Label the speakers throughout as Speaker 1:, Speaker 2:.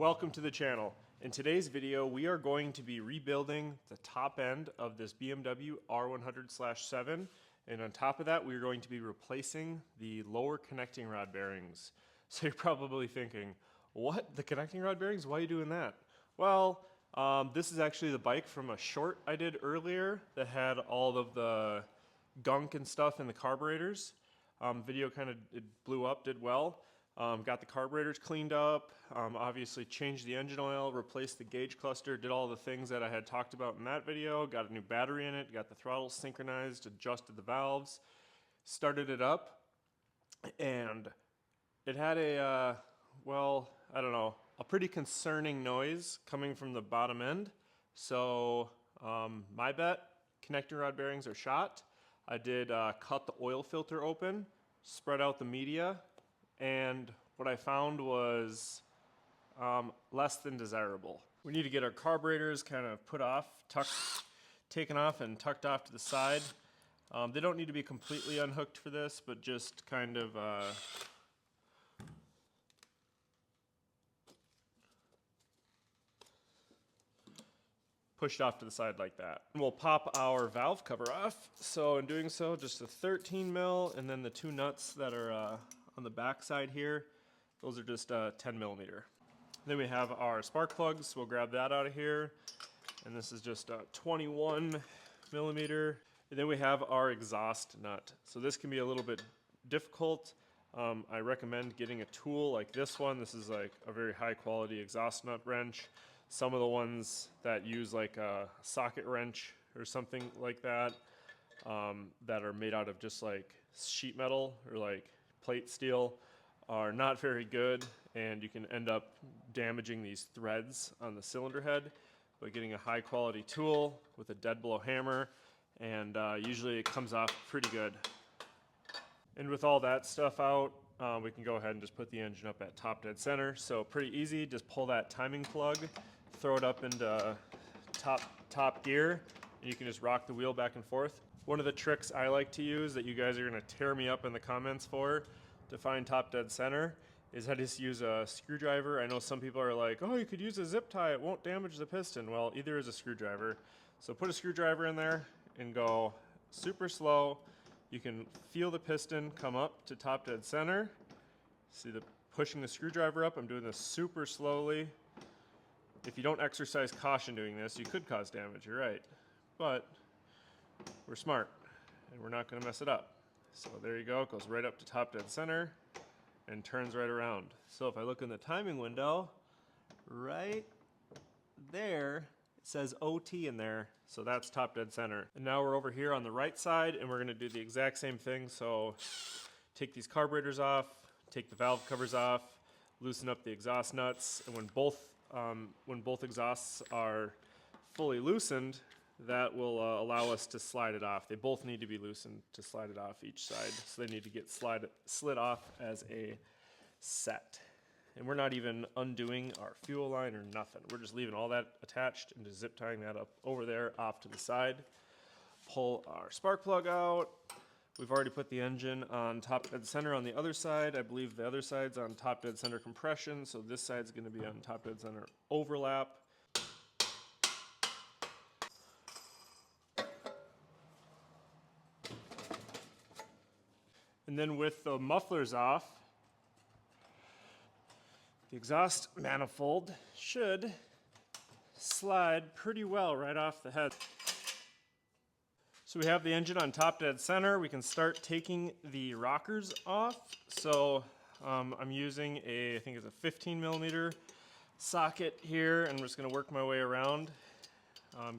Speaker 1: Welcome to the channel. In today's video, we are going to be rebuilding the top end of this BMW R100/7, and on top of that, we're going to be replacing the lower connecting rod bearings. So you're probably thinking, what? The connecting rod bearings? Why are you doing that? Well, this is actually the bike from a short I did earlier that had all of the gunk and stuff in the carburetors. Video kind of blew up, did well. Got the carburetors cleaned up, obviously changed the engine oil, replaced the gauge cluster, did all the things that I had talked about in that video, got a new battery in it, got the throttle synchronized, adjusted the valves, started it up, and it had a, well, I don't know, a pretty concerning noise coming from the bottom end. So my bet, connecting rod bearings are shot. I did cut the oil filter open, spread out the media, and what I found was less than desirable. We need to get our carburetors kind of put off, taken off and tucked off to the side. They don't need to be completely unhooked for this, but just kind of pushed off to the side like that. And we'll pop our valve cover off. So in doing so, just a 13 mil, and then the two nuts that are on the back side here, those are just 10 millimeter. Then we have our spark plugs. We'll grab that out of here. And this is just 21 millimeter. And then we have our exhaust nut. So this can be a little bit difficult. I recommend getting a tool like this one. This is like a very high quality exhaust nut wrench. Some of the ones that use like a socket wrench or something like that, that are made out of just like sheet metal or like plate steel, are not very good, and you can end up damaging these threads on the cylinder head. But getting a high quality tool with a dead blow hammer, and usually it comes off pretty good. And with all that stuff out, we can go ahead and just put the engine up at top dead center. So pretty easy, just pull that timing plug, throw it up into top gear, and you can just rock the wheel back and forth. One of the tricks I like to use that you guys are gonna tear me up in the comments for to find top dead center is I just use a screwdriver. I know some people are like, oh, you could use a zip tie, it won't damage the piston. Well, either is a screwdriver. So put a screwdriver in there and go super slow. You can feel the piston come up to top dead center. See the pushing the screwdriver up, I'm doing this super slowly. If you don't exercise caution doing this, you could cause damage, you're right. But we're smart and we're not gonna mess it up. So there you go, it goes right up to top dead center and turns right around. So if I look in the timing window, right there, it says OT in there, so that's top dead center. And now we're over here on the right side and we're gonna do the exact same thing. So take these carburetors off, take the valve covers off, loosen up the exhaust nuts, and when both exhausts are fully loosened, that will allow us to slide it off. They both need to be loosened to slide it off each side, so they need to get slid off as a set. And we're not even undoing our fuel line or nothing. We're just leaving all that attached and just zip tying that up over there off to the side. Pull our spark plug out. We've already put the engine on top dead center on the other side. I believe the other side's on top dead center compression, so this side's gonna be on top dead center overlap. And then with the mufflers off, the exhaust manifold should slide pretty well right off the head. So we have the engine on top dead center. We can start taking the rockers off. So I'm using I think it's a 15 millimeter socket here, and I'm just gonna work my way around,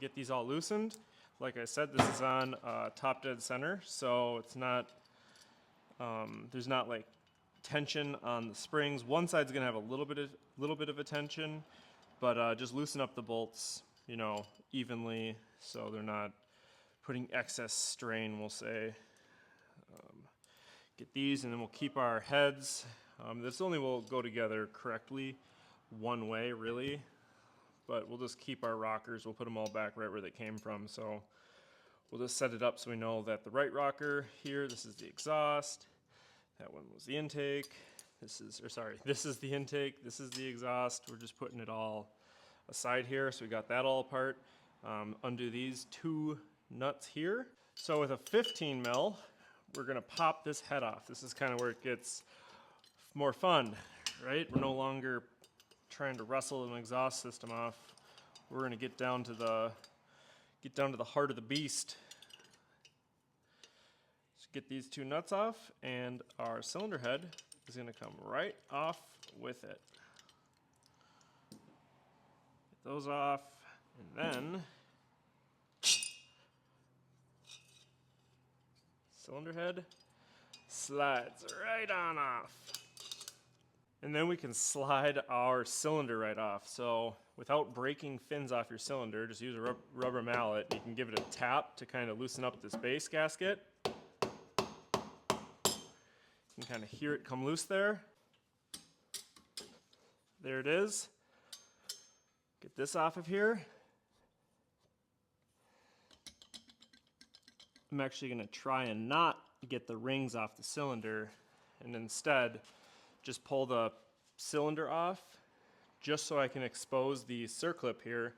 Speaker 1: get these all loosened. Like I said, this is on top dead center, so it's not, there's not like tension on the springs. One side's gonna have a little bit of a tension, but just loosen up the bolts, you know, evenly, so they're not putting excess strain, we'll say. Get these, and then we'll keep our heads. This only will go together correctly one way, really, but we'll just keep our rockers. We'll put them all back right where they came from. So we'll just set it up so we know that the right rocker here, this is the exhaust. That one was the intake. this is the intake, this is the exhaust. We're just putting it all aside here, so we got that all apart. Undo these two nuts here. So with a 15 mil, we're gonna pop this head off. This is kind of where it gets more fun, right? We're no longer trying to wrestle an exhaust system off. We're gonna get down to the heart of the beast. So get these two nuts off, and our cylinder head is gonna come right off with it. Get those off, and then cylinder head slides right on off. And then we can slide our cylinder right off. So without breaking fins off your cylinder, just use a rubber mallet. You can give it a tap to kind of loosen up this base gasket. You can kind of hear it come loose there. There it is. Get this off of here. I'm actually going to try and not get the rings off the cylinder, and instead just pull the cylinder off just so I can expose the circlip here,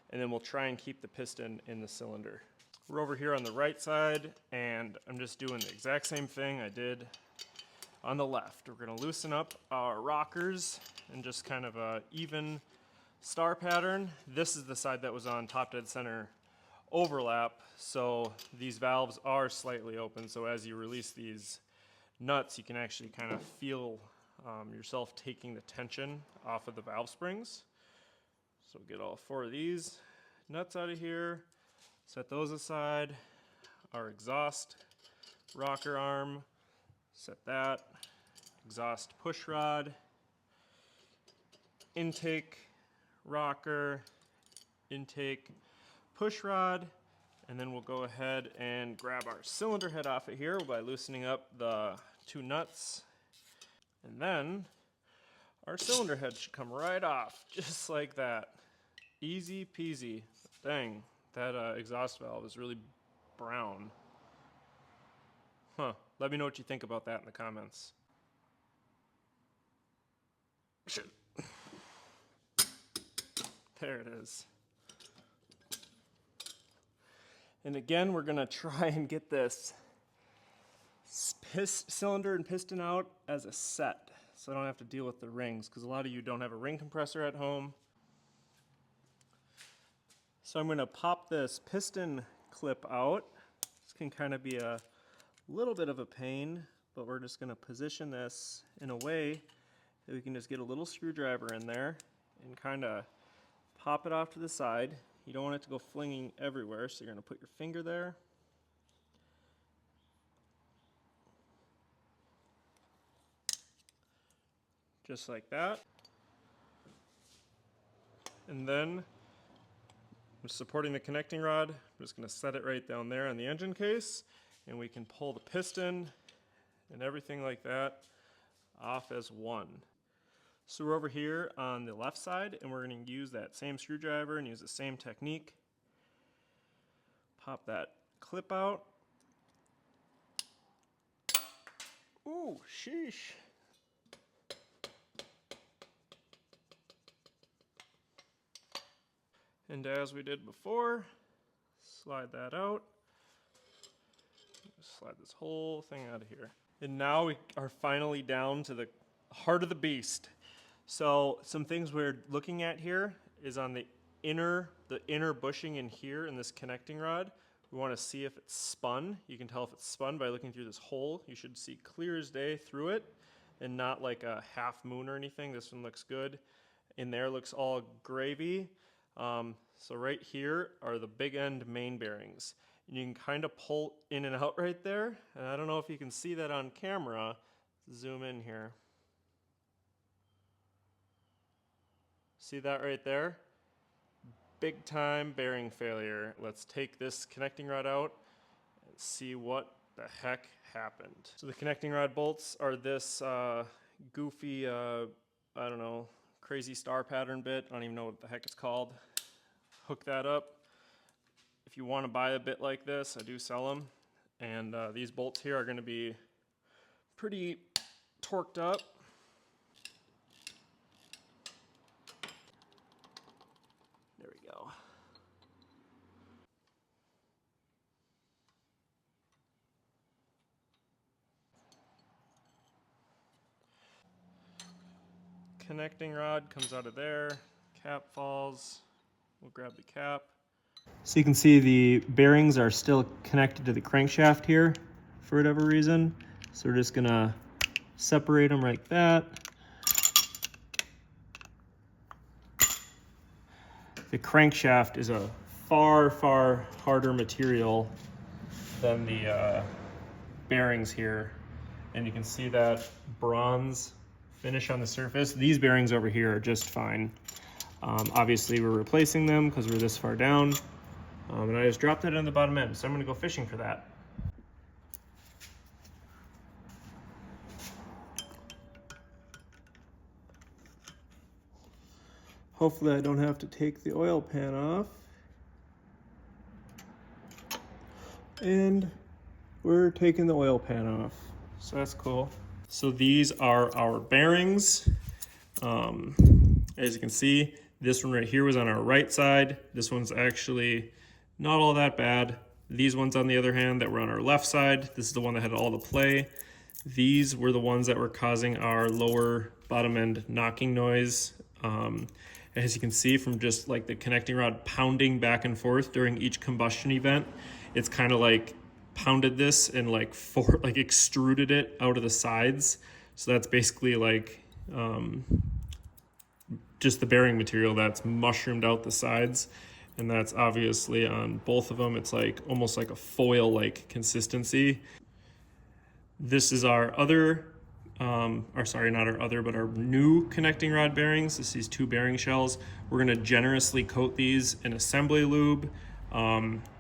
Speaker 1: and then we'll try and keep the piston in the cylinder. We're over here on the right side, and I'm just doing the exact same thing I did on the left. We're going to loosen up our rockers and just kind of a even star pattern. This is the side that was on top dead center overlap, so these valves are slightly open, so as you release these nuts you can actually kind of feel yourself taking the tension off of the valve springs. So get all four of these nuts out of here, set those aside. Our exhaust rocker arm, set that. Exhaust push rod, intake rocker, intake push rod, and then we'll go ahead and grab our cylinder head off of here by loosening up the two nuts. And then our cylinder head should come right off, just like that. Easy peasy. Dang, that exhaust valve is really brown. Huh, let me know what you think about that in the comments. Shit. There it is. And again, we're gonna try and get this cylinder and piston out as a set, so I don't have to deal with the rings, because a lot of you don't have a ring compressor at home. So I'm gonna pop this piston clip out. This can kind of be a little bit of a pain, but we're just gonna position this in a way that we can just get a little screwdriver in there and kind of pop it off to the side. You don't want it to go flinging everywhere, so you're going to put your finger there. Just like that. And then I'm supporting the connecting rod. I'm just going to set it right down there on the engine case, and we can pull the piston and everything like that off as one. So we're over here on the left side, and we're going to use that same screwdriver and use the same technique. Pop that clip out. Ooh, sheesh. And as we did before, slide that out. Just slide this whole thing out of here. And now we are finally down to the heart of the beast. So some things we're looking at here is on the inner bushing in here in this connecting rod. We want to see if it's spun. You can tell if it's spun by looking through this hole. You should see clear as day through it and not like a half moon or anything. This one looks good. In there looks all gravy. So right here are the big end main bearings. And you can kind of pull in and out right there. And I don't know if you can see that on camera. Zoom in here. See that right there? Big time bearing failure. Let's take this connecting rod out and see what the heck happened. So the connecting rod bolts are this goofy, I don't know, crazy star pattern bit. I don't even know what the heck it's called. Hook that up. If you want to buy a bit like this, I do sell them. And these bolts here are going to be pretty torqued up. connecting rod comes out of there, cap falls, we'll grab the cap. So you can see the bearings are still connected to the crankshaft here for whatever reason. So we're just gonna separate them like that. The crankshaft is a far, far harder material than the bearings here. And you can see that bronze finish on the surface. These bearings over here are just fine. Obviously we're replacing them because we're this far down. And I just dropped it on the bottom end, so I'm gonna go fishing for that. Hopefully I don't have to take the oil pan off. And we're taking the oil pan off, so that's cool. So these are our bearings. As you can see, this one right here was on our right side. This one's actually not all that bad. These ones, on the other hand, that were on our left side, this is the one that had all the play. These were the ones that were causing our lower bottom end knocking noise. As you can see from just like the connecting rod pounding back and forth during each combustion event, it's kind of like pounded this and like extruded it out of the sides. So that's basically like just the bearing material that's mushroomed out the sides. And that's obviously on both of them. It's like almost like a foil like consistency. This is our other, or sorry, not our other, but our new connecting rod bearings. This is these 2 bearing shells. We're gonna generously coat these in assembly lube.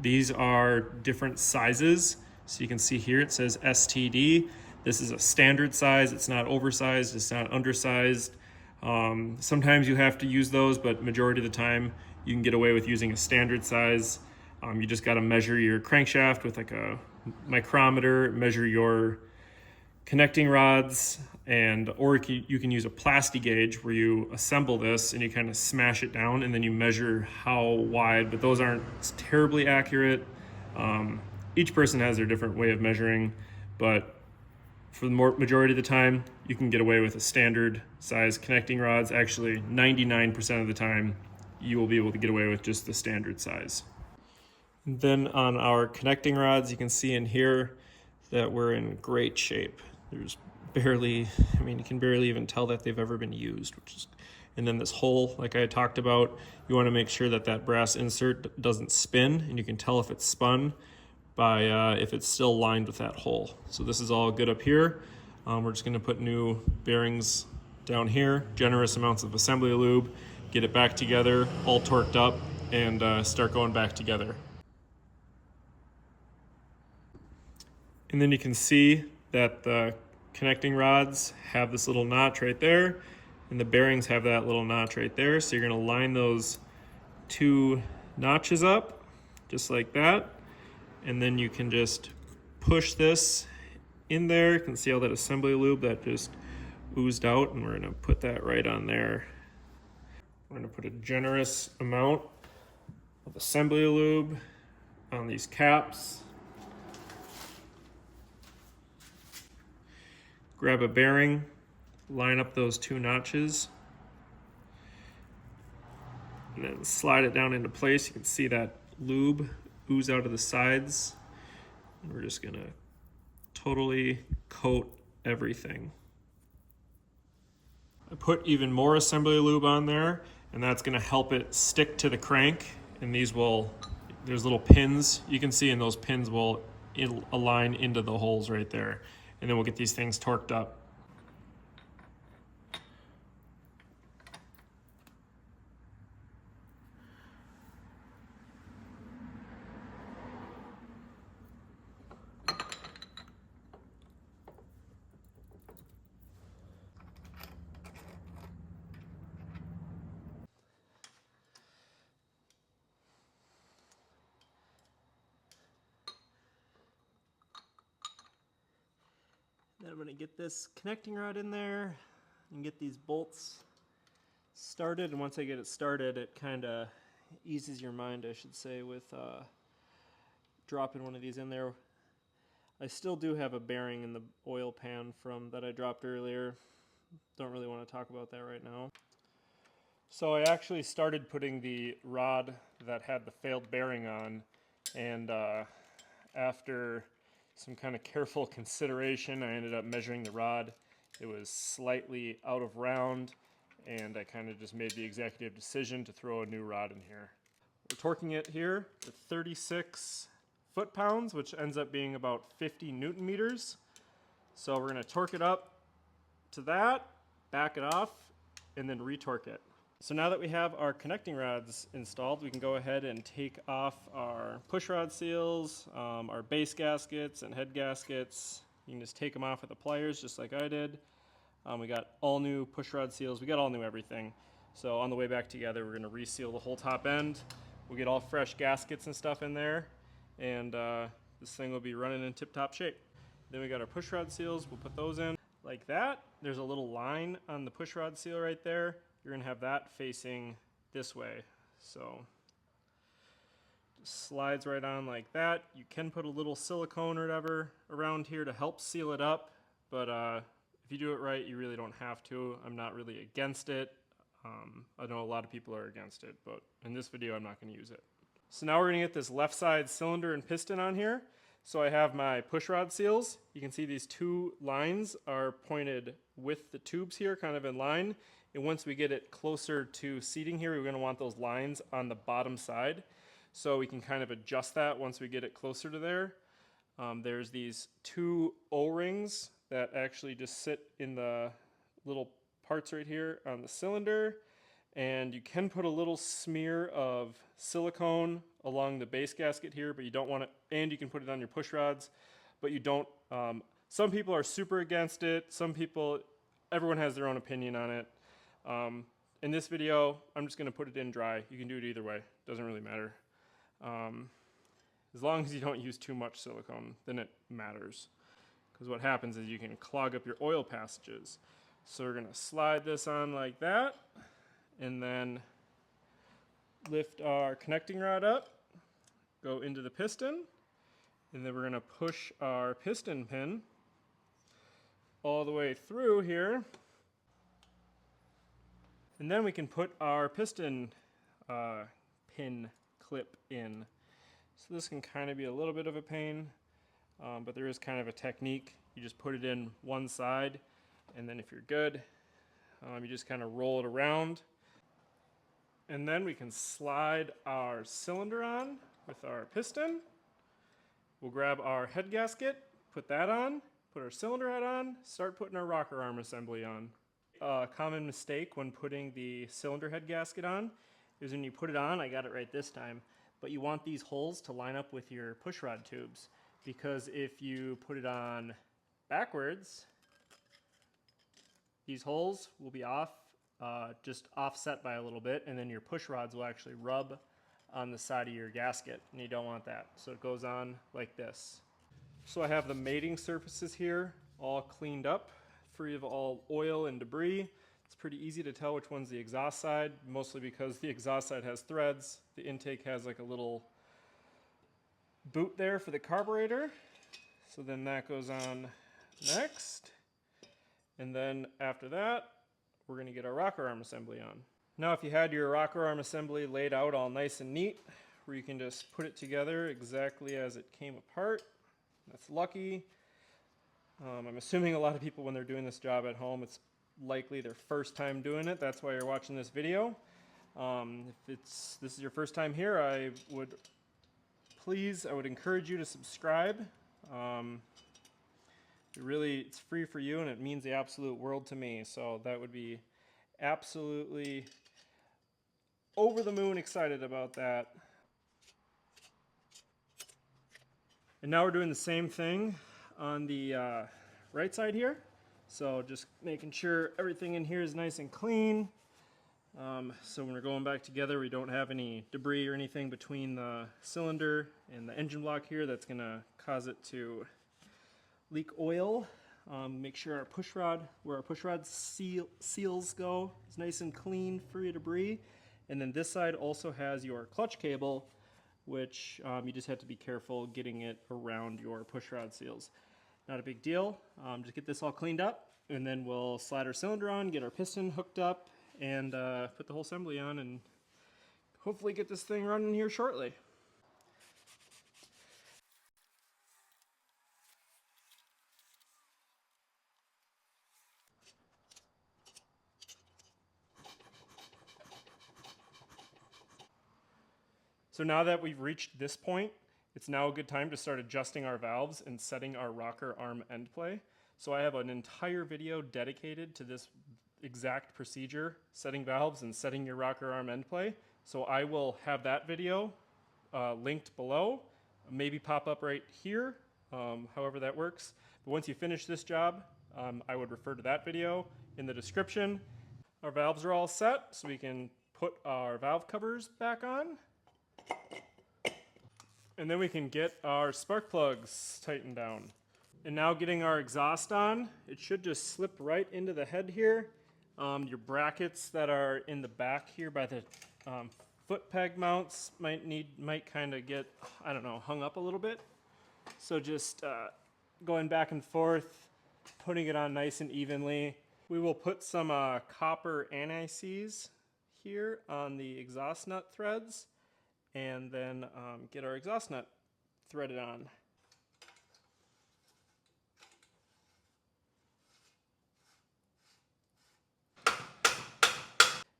Speaker 1: These are different sizes. So you can see here it says STD. This is a standard size. It's not oversized, it's not undersized. Sometimes you have to use those, but majority of the time you can get away with using a standard size. You just gotta measure your crankshaft with like a micrometer, measure your connecting rods, or you can use a plasti gauge where you assemble this and you kind of smash it down and then you measure how wide, but those aren't terribly accurate. Each person has their different way of measuring, but for the majority of the time, you can get away with a standard size connecting rods. Actually, 99% of the time, you will be able to get away with just the standard size. And then on our connecting rods, you can see in here that we're in great shape. There's barely, you can barely even tell that they've ever been used, and then this hole, like I talked about, you want to make sure that that brass insert doesn't spin, and you can tell if it's spun by if it's still lined with that hole. So this is all good up here. We're just going to put new bearings down here, generous amounts of assembly lube, get it back together, all torqued up, and start going back together. And then you can see that the connecting rods have this little notch right there, and the bearings have that little notch right there. So you're going to line those 2 notches up, just like that. And then you can just push this in there. You can see all that assembly lube that just oozed out, and we're going to put that right on there. We're going to put a generous amount of assembly lube on these caps. Grab a bearing, line up those 2 notches, and then slide it down into place. You can see that lube ooze out of the sides. And we're just gonna totally coat everything. I put even more assembly lube on there, and that's gonna help it stick to the crank. And there's little pins you can see, and those pins will align into the holes right there. And then we'll get these things torqued up. Then I'm going to get this connecting rod in there and get these bolts started. And once I get it started, it kind of eases your mind, I should say, with dropping one of these in there. I still do have a bearing in the oil pan that I dropped earlier. don't really want to talk about that right now. So I actually started putting the rod that had the failed bearing on, and after some kind of careful consideration, I ended up measuring the rod. It was slightly out of round, and I kind of just made the executive decision to throw a new rod in here. We're torquing it here to 36 foot-pounds, which ends up being about 50 Newton meters. So we're going to torque it up to that, back it off, and then retorque it. So now that we have our connecting rods installed, we can go ahead and take off our push rod seals, our base gaskets and head gaskets. You can just take them off with the pliers just like I did. We got all new push rod seals. We got all new everything. So on the way back together, we're going to reseal the whole top end. We'll get all fresh gaskets and stuff in there, and this thing will be running in tip-top shape. Then we got our push rod seals. We'll put those in like that. There's a little line on the push rod seal right there. You're going to have that facing this way. So just slides right on like that. You can put a little silicone or whatever around here to help seal it up, but if you do it right, you really don't have to. I'm not really against it. I know a lot of people are against it, but in this video, I'm not going to use it. So now we're going to get this left side cylinder and piston on here. So I have my push rod seals. You can see these two lines are pointed with the tubes here, kind of in line. And once we get it closer to seating here, we're going to want those lines on the bottom side. So we can kind of adjust that once we get it closer to there. There's these two O-rings that actually just sit in the little parts right here on the cylinder. And you can put a little smear of silicone along the base gasket here, but you don't want it, and you can put it on your push rods, but you don't. Some people are super against it. Some people, everyone has their own opinion on it. In this video, I'm just going to put it in dry. You can do it either way. Doesn't really matter. As long as you don't use too much silicone, then it matters. Because what happens is you can clog up your oil passages. So we're going to slide this on like that, and then lift our connecting rod up, go into the piston, and then we're going to push our piston pin all the way through here. And then we can put our piston pin clip in. So this can kind of be a little bit of a pain, but there is kind of a technique. You just put it in one side, and then if you're good, you just kind of roll it around. And then we can slide our cylinder on with our piston. We'll grab our head gasket, put that on, put our cylinder head on, start putting our rocker arm assembly on. A common mistake when putting the cylinder head gasket on is when you put it on, I got it right this time, but you want these holes to line up with your push rod tubes, because if you put it on backwards, these holes will be off, just offset by a little bit, and then your push rods will actually rub on the side of your gasket, and you don't want that. So it goes on like this. So I have the mating surfaces here all cleaned up, free of all oil and debris. It's pretty easy to tell which one's the exhaust side, mostly because the exhaust side has threads. The intake has like a little boot there for the carburetor. So then that goes on next. And then after that, we're going to get our rocker arm assembly on. Now if you had your rocker arm assembly laid out all nice and neat, where you can just put it together exactly as it came apart, that's lucky. I'm assuming a lot of people, when they're doing this job at home, it's likely their first time doing it. That's why you're watching this video. If this is your first time here, I would encourage you to subscribe. It's free for you, and it means the absolute world to me. So that would be absolutely over the moon excited about that. And now we're doing the same thing on the right side here. So just making sure everything in here is nice and clean. So when we're going back together, we don't have any debris or anything between the cylinder and the engine block here that's going to cause it to leak oil. Make sure our push rod, where our push rod seals go, is nice and clean, free of debris. And then this side also has your clutch cable, which you just have to be careful getting it around your push rod seals. Not a big deal. Just get this all cleaned up, And then we'll slide our cylinder on, get our piston hooked up, and put the whole assembly on, and hopefully get this thing running here shortly. So now that we've reached this point, it's now a good time to start adjusting our valves and setting our rocker arm end play. So I have an entire video dedicated to this exact procedure, setting valves and setting your rocker arm end play. So I will have that video linked below, maybe pop up right here, however that works. But once you finish this job, I would refer to that video in the description. Our valves are all set, so we can put our valve covers back on. And then we can get our spark plugs tightened down. And now getting our exhaust on, it should just slip right into the head here. Your brackets that are in the back here by the foot peg mounts might kind of get, I don't know, hung up a little bit. So just going back and forth, putting it on nice and evenly. We will put some copper anti-seize here on the exhaust nut threads, and then get our exhaust nut threaded on.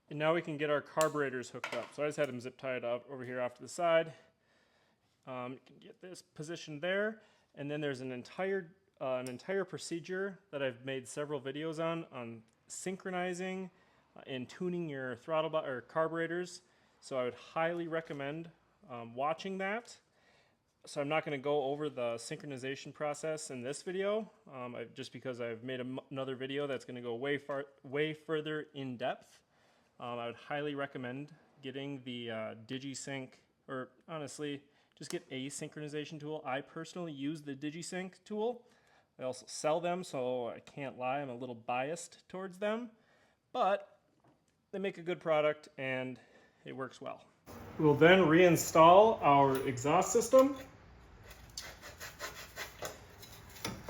Speaker 1: And now we can get our carburetors hooked up. So I just had them zip tied up over here off to the side. You can get this positioned there, and then there's an entire procedure that I've made several videos on synchronizing and tuning your throttle or carburetors. So I would highly recommend watching that. So I'm not going to go over the synchronization process in this video, just because I've made another video that's going to go way further in depth. I would highly recommend getting the DigiSync, or honestly, just get a synchronization tool. I personally use the DigiSync tool. I also sell them, so I can't lie, I'm a little biased towards them, but they make a good product and it works well. We will then reinstall our exhaust system.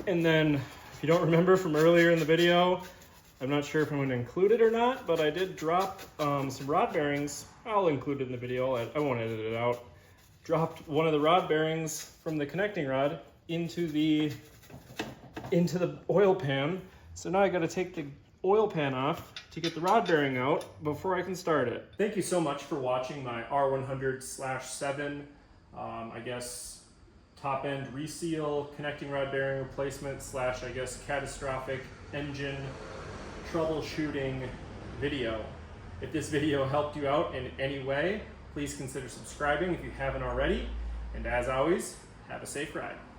Speaker 1: And then, if you don't remember from earlier in the video, I'm not sure if I'm going to include it or not, but I did drop some rod bearings. I'll include it in the video, I won't edit it out. Dropped one of the rod bearings from the connecting rod into the oil pan. So now I got to take the oil pan off to get the rod bearing out before I can start it. Thank you so much for watching my R100/7, I guess, top end reseal, connecting rod bearing replacement / I guess catastrophic engine troubleshooting video. If this video helped you out in any way, please consider subscribing if you haven't already. And as always, have a safe ride.